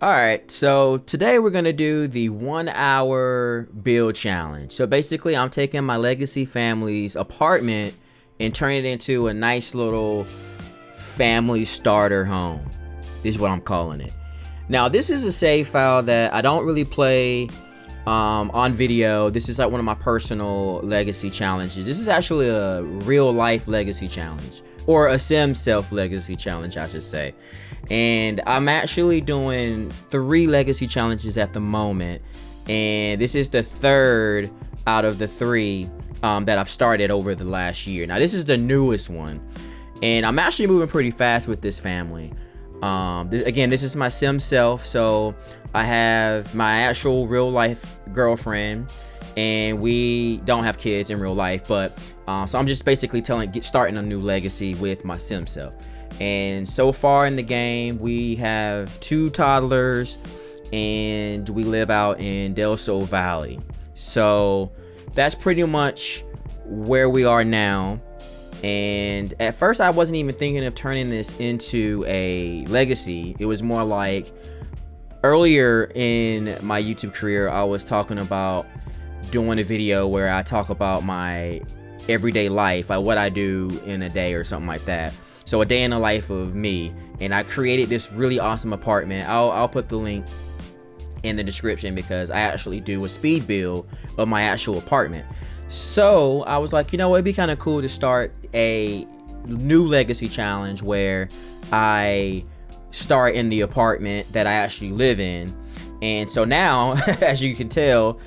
Alright, so today we're going to do the 1 hour build challenge. So basically I'm taking my legacy family's apartment and turning it into a nice little family starter home. This is what I'm calling it. Now this is a save file that I don't really play on video. This is like one of my personal legacy challenges. This is actually a real life legacy challenge, or a SIMS self legacy challenge I should say. And I'm actually doing 3 legacy challenges at the moment, and this is the 3rd out of the 3 that I've started over the last year. Now this is the newest one, and I'm actually moving pretty fast with this family. This is my sim self, so I have my actual real life girlfriend, and we don't have kids in real life, but so I'm just basically starting a new legacy with my sim self. And so far in the game, we have 2 toddlers, and we live out in Del Sol Valley. So that's pretty much where we are now. And at first I wasn't even thinking of turning this into a legacy. It was more like earlier in my YouTube career, I was talking about doing a video where I talk about my everyday life, like what I do in a day or something like that. So a day in the life of me, and I created this really awesome apartment. I'll put the link in the description because I actually do a speed build of my actual apartment. So I was like, you know what, it'd be kind of cool to start a new legacy challenge where I start in the apartment that I actually live in. And so now, as you can tell,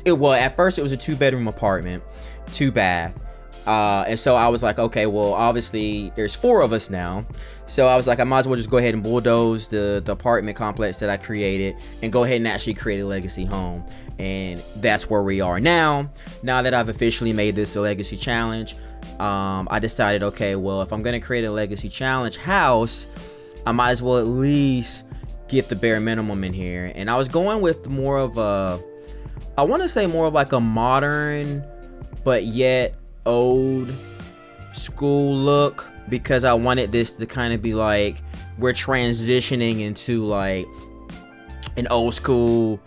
well, at first it was a 2-bedroom apartment, 2 bath. And so I was like, okay, well, obviously there's 4 of us now. So I was like, I might as well just go ahead and bulldoze the apartment complex that I created and go ahead and actually create a legacy home. And that's where we are now. Now that I've officially made this a legacy challenge, I decided, okay, well, if I'm going to create a legacy challenge house, I might as well at least get the bare minimum in here. And I was going with more of I want to say more of like a modern, but yet old school look, because I wanted this to kind of be like we're transitioning into like an old school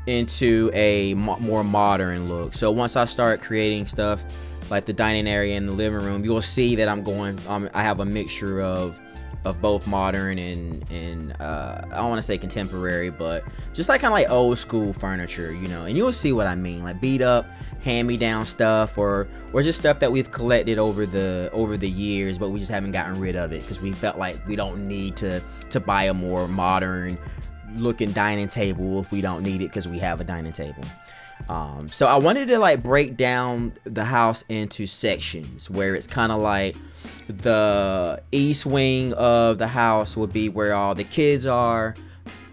into a more modern look. So once I start creating stuff like the dining area and the living room, you'll see that I have a mixture of both modern and I don't want to say contemporary, but just like kind of like old school furniture, you know. And you'll see what I mean, like beat up hand-me-down stuff, or just stuff that we've collected over the years, but we just haven't gotten rid of it because we felt like we don't need to buy a more modern looking dining table if we don't need it because we have a dining table. So I wanted to like break down the house into sections where it's kind of like the east wing of the house would be where all the kids are.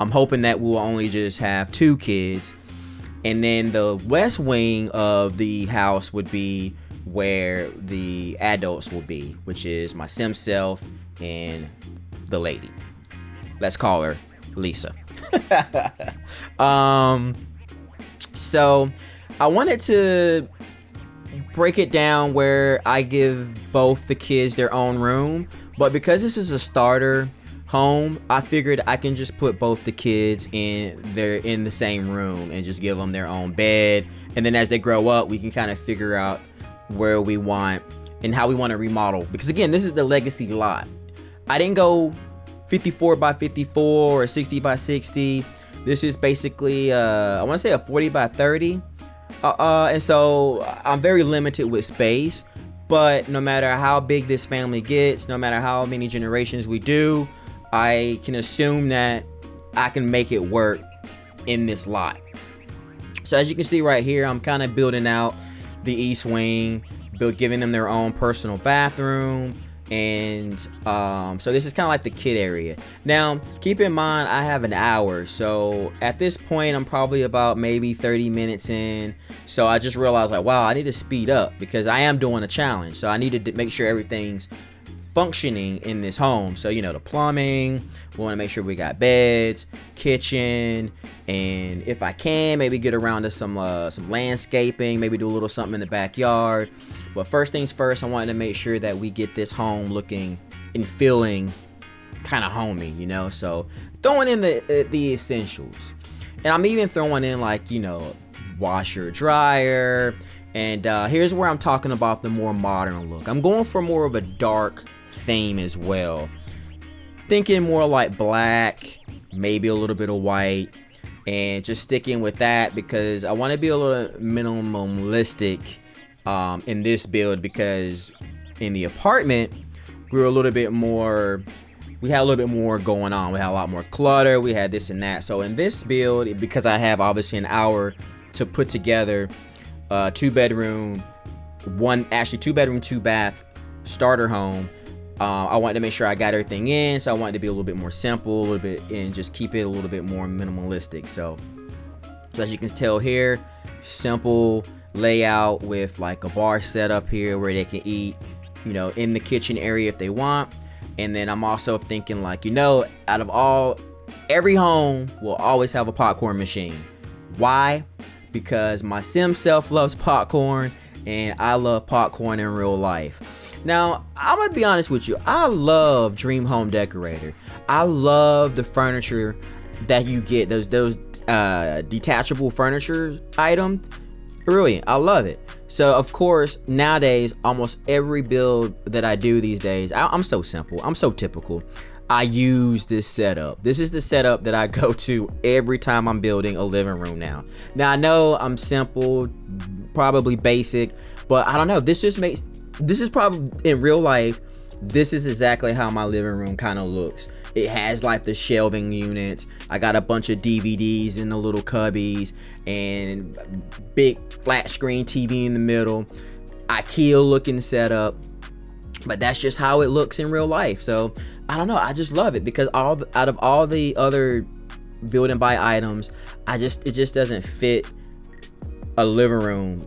I'm hoping that we'll only just have 2 kids. And then the west wing of the house would be where the adults will be, which is my sim self and the lady. Let's call her Lisa. So I wanted to break it down where I give both the kids their own room, but because this is a starter home, I figured I can just put both the kids in the same room and just give them their own bed, and then as they grow up we can kind of figure out where we want and how we want to remodel, because again, this is the legacy lot. I didn't go 54 by 54 or 60 by 60. This is basically I want to say a 40 by 30, and so I'm very limited with space. But no matter how big this family gets, no matter how many generations we do, I can assume that I can make it work in this lot. So as you can see right here, I'm kind of building out the east wing, giving them their own personal bathroom. And so this is kind of like the kid area. Now keep in mind I have an hour, so at this point I'm probably about maybe 30 minutes in. So I just realized like, wow, I need to speed up because I am doing a challenge, so I needed to make sure everything's functioning in this home. So you know, the plumbing, we want to make sure we got beds, kitchen, and if I can maybe get around to some landscaping, maybe do a little something in the backyard. But first things first, I wanted to make sure that we get this home looking and feeling kind of homey, you know. So throwing in the essentials. And I'm even throwing in, like, you know, washer, dryer. And here's where I'm talking about the more modern look. I'm going for more of a dark theme as well. Thinking more like black, maybe a little bit of white, and just sticking with that because I want to be a little minimalistic in this build, because in the apartment we had a little bit more going on. We had a lot more clutter, we had this and that. So in this build, because I have obviously an hour to put together two bedroom, two bath starter home, I wanted to make sure I got everything in, so I wanted to be a little bit more simple, a little bit, and just keep it a little bit more minimalistic. So as you can tell here, simple layout with like a bar setup here where they can eat, you know, in the kitchen area if they want. And then I'm also thinking, like, you know, every home will always have a popcorn machine. Why? Because my sim self loves popcorn, and I love popcorn in real life. Now, I'm gonna be honest with you. I love Dream Home Decorator. I love the furniture that you get, those detachable furniture items. Brilliant. I love it. So of course, nowadays, almost every build that I do these days, I'm so simple. I'm so typical. I use this setup. This is the setup that I go to every time I'm building a living room now. Now I know I'm simple, probably basic, but I don't know. This is probably in real life, this is exactly how my living room kind of looks. It has like the shelving units. I got a bunch of DVDs in the little cubbies and big flat screen TV in the middle. IKEA looking setup, but that's just how it looks in real life. So I don't know, I just love it because out of all the other build and buy items, it just doesn't fit a living room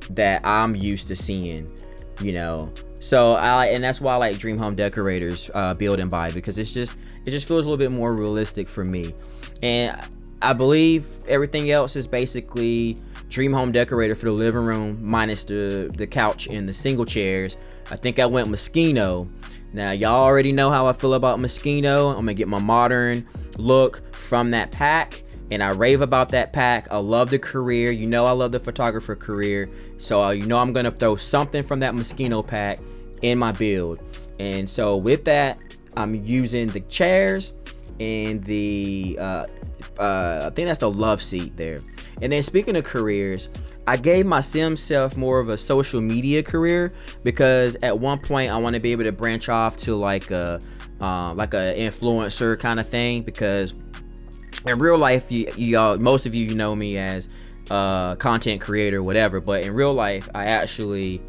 that I'm used to seeing, you know. So and that's why I like Dream Home Decorators build and buy, because it just feels a little bit more realistic for me. And I believe everything else is basically Dream Home Decorator for the living room, minus the couch and the single chairs. I think I went Moschino. Now y'all already know how I feel about Moschino. I'm gonna get my modern look from that pack, and I rave about that pack. I love the career. You know I love the photographer career. So you know I'm gonna throw something from that Moschino pack in my build. And so with that, I'm using the chairs and the I think that's the love seat there. And then speaking of careers, I gave my sim self more of a social media career, because at one point I want to be able to branch off to like a influencer kind of thing, because in real life, y'all, most of you know me as content creator, whatever, but in real life I actually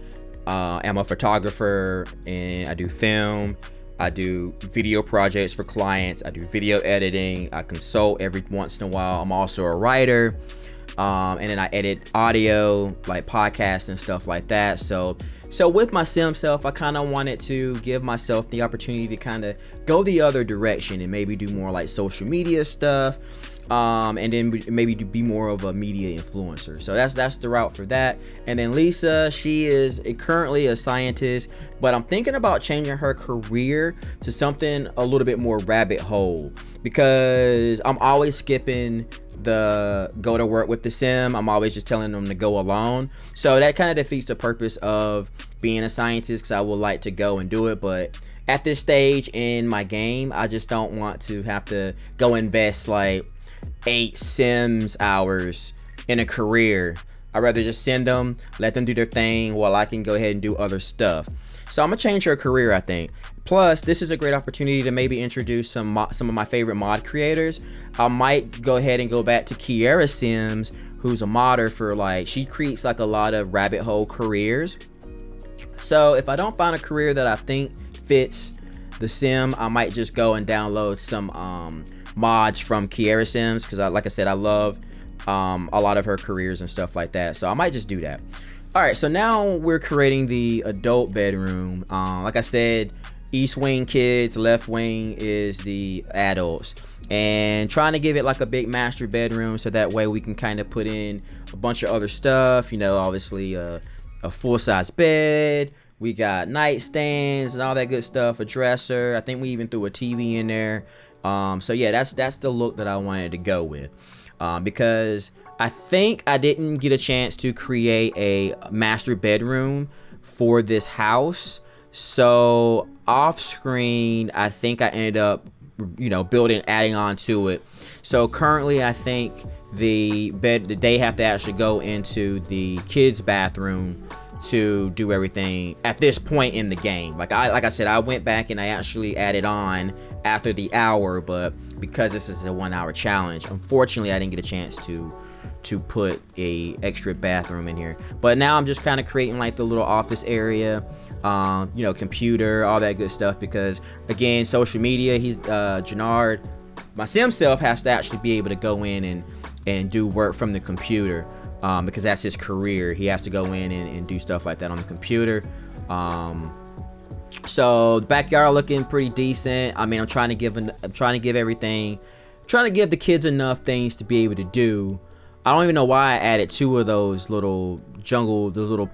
am a photographer, and I do film, I do video projects for clients, I do video editing, I consult every once in a while. I'm also a writer, and then I edit audio, like podcasts and stuff like that. So with my sim self, I kind of wanted to give myself the opportunity to kind of go the other direction and maybe do more like social media stuff, and then maybe be more of a media influencer. So that's the route for that. And then Lisa, she is currently a scientist, but I'm thinking about changing her career to something a little bit more rabbit hole, because I'm always skipping the go to work with the sim. I'm always just telling them to go alone. So that kind of defeats the purpose of being a scientist, because I would like to go and do it, but at this stage in my game, I just don't want to have to go invest like 8 Sims hours in a career. I'd rather just send them, let them do their thing while I can go ahead and do other stuff. So I'm gonna change her career, I think. Plus, this is a great opportunity to maybe introduce some of my favorite mod creators. I might go ahead and go back to Kiera Sims, who's a modder for she creates like a lot of rabbit hole careers. So if I don't find a career that I think fits the sim, I might just go and download some mods from Kiera Sims, because like I said, I love a lot of her careers and stuff like that. So I might just do that. All right, so now we're creating the adult bedroom. Like I said, east wing kids, left wing is the adults, and trying to give it like a big master bedroom, so that way we can kind of put in a bunch of other stuff, you know, obviously a full-size bed, we got nightstands and all that good stuff, a dresser. I think we even threw a TV in there. So yeah, that's the look that I wanted to go with, because I think I didn't get a chance to create a master bedroom for this house. So off screen, I think I ended up, adding on to it. So currently I think the bed, they have to actually go into the kids' bathroom to do everything at this point in the game. Like I said, I went back and I actually added on after the hour, but because this is a 1 hour challenge, unfortunately I didn't get a chance to put a extra bathroom in here. But now I'm just kind of creating like the little office area, computer, all that good stuff, because again, social media, he's Jannard, my sim self, has to actually be able to go in and do work from the computer, because that's his career. He has to go in and do stuff like that on the computer. So the backyard looking pretty decent. I mean, I'm trying to give the kids enough things to be able to do. I don't even know why I added 2 of those little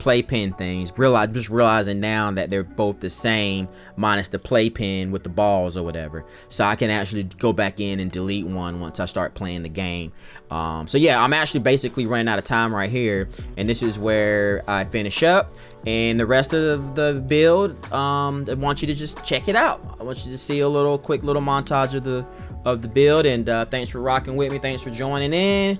playpen things. Just realizing now that they're both the same, minus the playpen with the balls or whatever. So I can actually go back in and delete one once I start playing the game. So yeah, I'm actually basically running out of time right here, and this is where I finish up. And the rest of the build, I want you to just check it out. I want you to see a quick little montage of the build. And thanks for rocking with me. Thanks for joining in.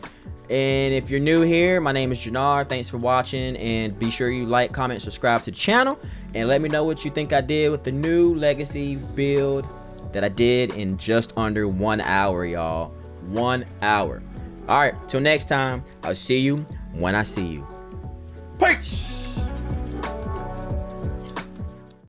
And if you're new here, my name is Jannard. Thanks for watching, and be sure you like, comment, subscribe to the channel, and let me know what you think I did with the new legacy build that I did in just under 1 hour, y'all. 1 hour. All right, till next time, I'll see you when I see you. Peace.